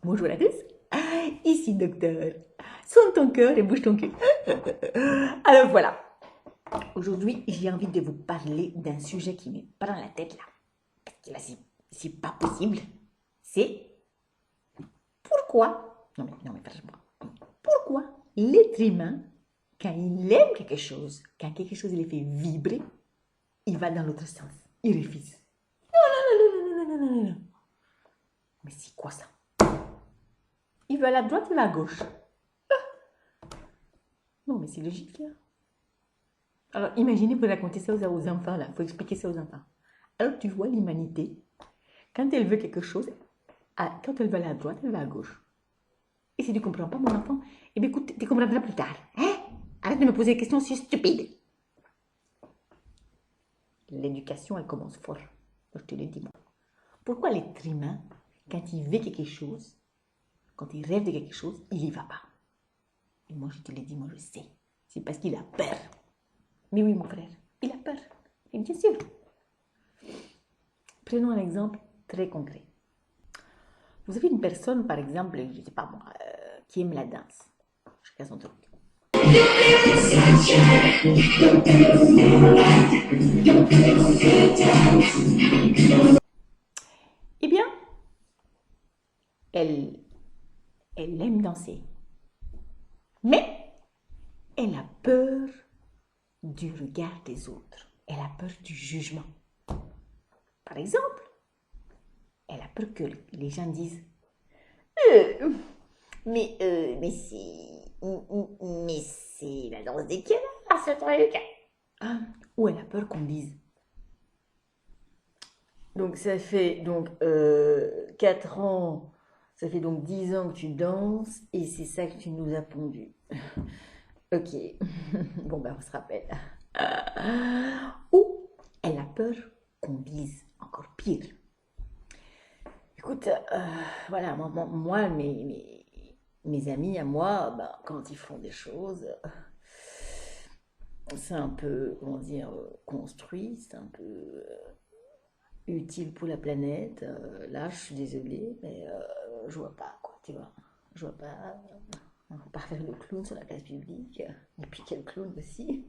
Bonjour à tous, ici docteur. Sonne ton cœur et bouge ton cul. Alors voilà, aujourd'hui j'ai envie de vous parler d'un sujet qui m'est pas dans la tête là. Parce que là c'est pas possible. C'est pourquoi, non mais franchement, pourquoi l'être humain, quand il aime quelque chose, quand quelque chose il fait vibrer, il va dans l'autre sens, il refuse. Non. Mais c'est quoi ça? Il veut à la droite ou à la gauche? Non, mais c'est logique, là. Alors, imaginez, vous racontez ça aux enfants, là. Il faut expliquer ça aux enfants. Alors, tu vois l'humanité, quand elle veut quelque chose, quand elle veut à la droite, elle va à gauche. Et si tu ne comprends pas, mon enfant, eh bien, écoute, tu comprendras plus tard. Hein? Arrête de me poser des questions si stupides. L'éducation, elle commence fort. Je te le dis, moi. Pourquoi l'être humain, quand il veut quelque chose, quand il rêve de quelque chose, il n'y va pas? Et moi, je te l'ai dit, moi, je sais. C'est parce qu'il a peur. Mais oui, mon frère, il a peur. Et bien sûr. Prenons un exemple très concret. Vous avez une personne, par exemple, je ne sais pas moi, qui aime la danse. Chacun son truc. Eh bien, elle aime danser. Mais elle a peur du regard des autres. Elle a peur du jugement. Par exemple, elle a peur que les gens disent mais c'est la danse des canards, ce truc. Ah, ou elle a peur qu'on dise. Donc ça fait donc 4 ans, ça fait donc 10 ans que tu danses et c'est ça que tu nous as pondu. Ok, bon ben on se rappelle. Ou elle a peur qu'on dise encore pire. Écoute, voilà, moi mes amis à moi, ben, quand ils font des choses, c'est un peu, comment dire, construit, c'est un peu utile pour la planète. Là, je suis désolée, mais je vois pas, quoi, tu vois. Je vois pas. On va pas faire le clown sur la place publique. Et puis quel clown aussi.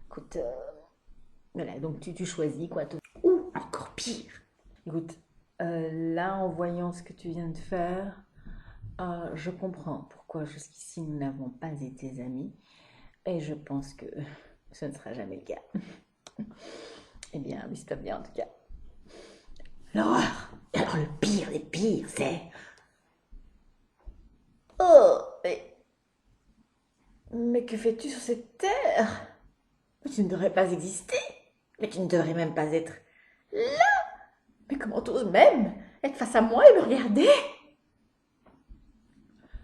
Écoute, voilà, donc tu choisis, quoi. Ou encore pire. Écoute, là, en voyant ce que tu viens de faire, je comprends pourquoi jusqu'ici nous n'avons pas été amis. Et je pense que ce ne sera jamais le cas. Eh bien, amuse-toi bien en tout cas. L'horreur! Alors le pire des pires, c'est... Oh, mais que fais-tu sur cette terre? Mais tu ne devrais pas exister. Mais tu ne devrais même pas être là. Mais comment t'oses même être face à moi et me regarder?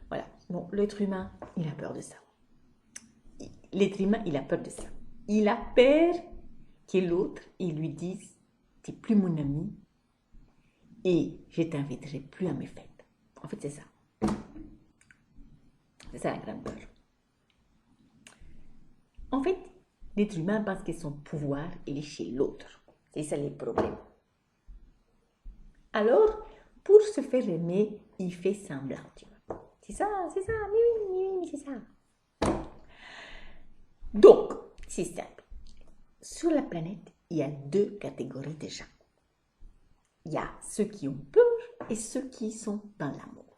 Voilà. Bon, l'être humain, il a peur de ça. L'être humain, il a peur de ça. Il a peur que l'autre, il lui dise, t'es plus mon ami et je t'inviterai plus à mes fêtes. En fait, c'est ça. C'est ça la grande peur. En fait, l'être humain pense que son pouvoir, il est chez l'autre. C'est ça les problèmes. Alors, pour se faire aimer, il fait semblant, tu vois. C'est ça, oui, c'est ça. Donc, c'est simple. Sur la planète, il y a 2 catégories de gens. Il y a ceux qui ont peur et ceux qui sont dans l'amour.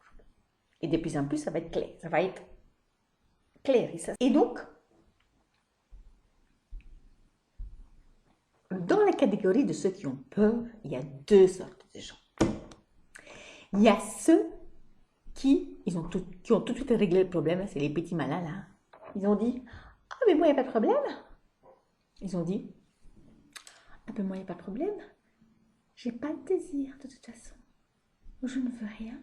Et de plus en plus, ça va être clair. Ça va être clair. Et donc, dans la catégorie de ceux qui ont peur, il y a 2 sortes de gens. Il y a ceux qui ont tout de suite réglé le problème, c'est les petits malins là. Ils ont dit, ah mais moi il n'y a pas de problème. Ils ont dit, ah mais moi il n'y a pas de problème. J'ai pas de désir de toute façon. Je ne veux rien.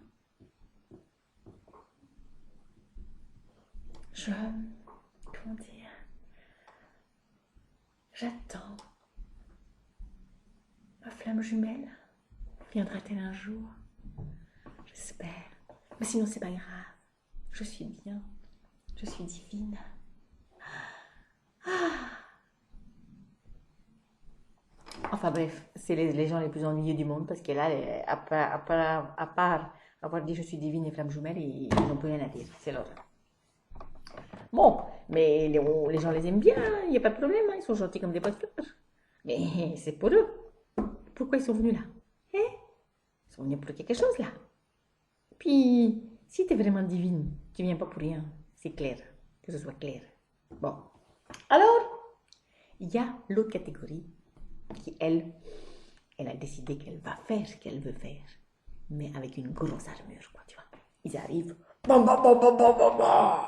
Comment dire, j'attends. Ma flamme jumelle viendra-t-elle un jour? J'espère. Mais sinon, c'est pas grave. Je suis bien. Je suis divine. Enfin bref, c'est les gens les plus ennuyeux du monde parce que là, à part Avoir dit je suis divine et flamme jumelle, et ils n'ont plus rien à dire. C'est l'ordre. Bon, mais les gens les aiment bien, il n'y a pas de problème, hein, ils sont gentils comme des pots de fleurs. Mais c'est pour eux. Pourquoi ils sont venus là? Hein? Ils sont venus pour quelque chose là. Puis, si tu es vraiment divine, tu viens pas pour rien. C'est clair, que ce soit clair. Bon. Alors, il y a l'autre catégorie qui, elle a décidé qu'elle va faire ce qu'elle veut faire. Mais avec une grosse armure, quoi, tu vois. Ils arrivent. Bam, bam, bam, bam, bam, bam, bam.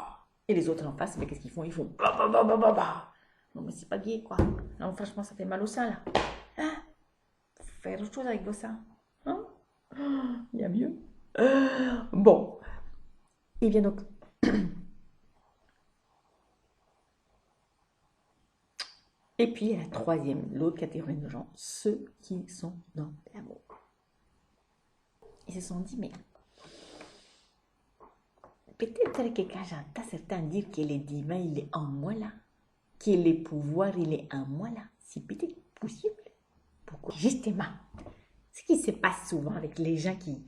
Et les autres en face, mais qu'est-ce qu'ils font? Ils font. Bam, bam, bam, bam, bam, bam. Non, mais c'est pas gay, quoi. Non, franchement, ça fait mal au sein, là. Hein? Faire autre chose avec vos seins. Hein? Il y a mieux. Bon. Il vient donc. Et puis, il y a la troisième, l'autre catégorie de gens, ceux qui sont dans l'amour. Ils se sont dit, mais peut-être que quand j'entends certains dire que le divin, il est en moi là, que le pouvoir, il est en moi là, c'est peut-être possible. Pourquoi? Justement, ce qui se passe souvent avec les gens qui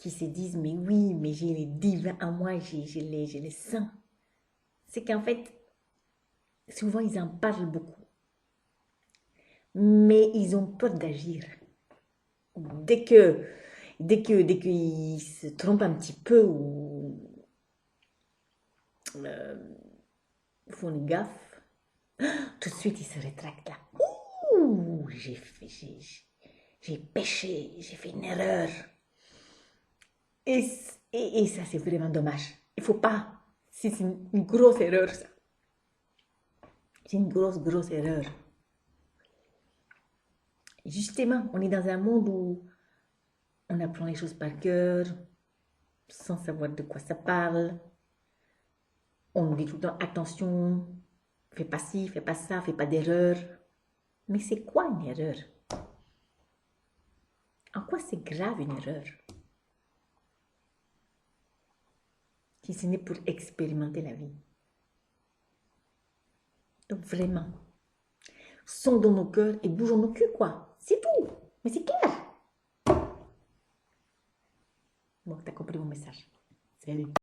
se disent, mais oui, mais j'ai le divin en moi, je le sens. C'est qu'en fait, souvent, ils en parlent beaucoup. Mais ils ont peur d'agir. Dès qu'ils se trompent un petit peu ou font une gaffe, tout de suite ils se rétractent là. Ouh, j'ai péché, j'ai fait une erreur. Et ça, c'est vraiment dommage. Il faut pas. C'est une grosse erreur, ça. C'est une grosse erreur. Justement, on est dans un monde où on apprend les choses par cœur, sans savoir de quoi ça parle. On nous dit tout le temps, attention, fais pas ci, fais pas ça, fais pas d'erreur. Mais c'est quoi une erreur? En quoi c'est grave une erreur? Si ce n'est pour expérimenter la vie. Donc vraiment, sondons nos cœurs et bougeons nos culs, quoi. C'est tout. Mais c'est clair. Bon, t'as compris mon message. Salut.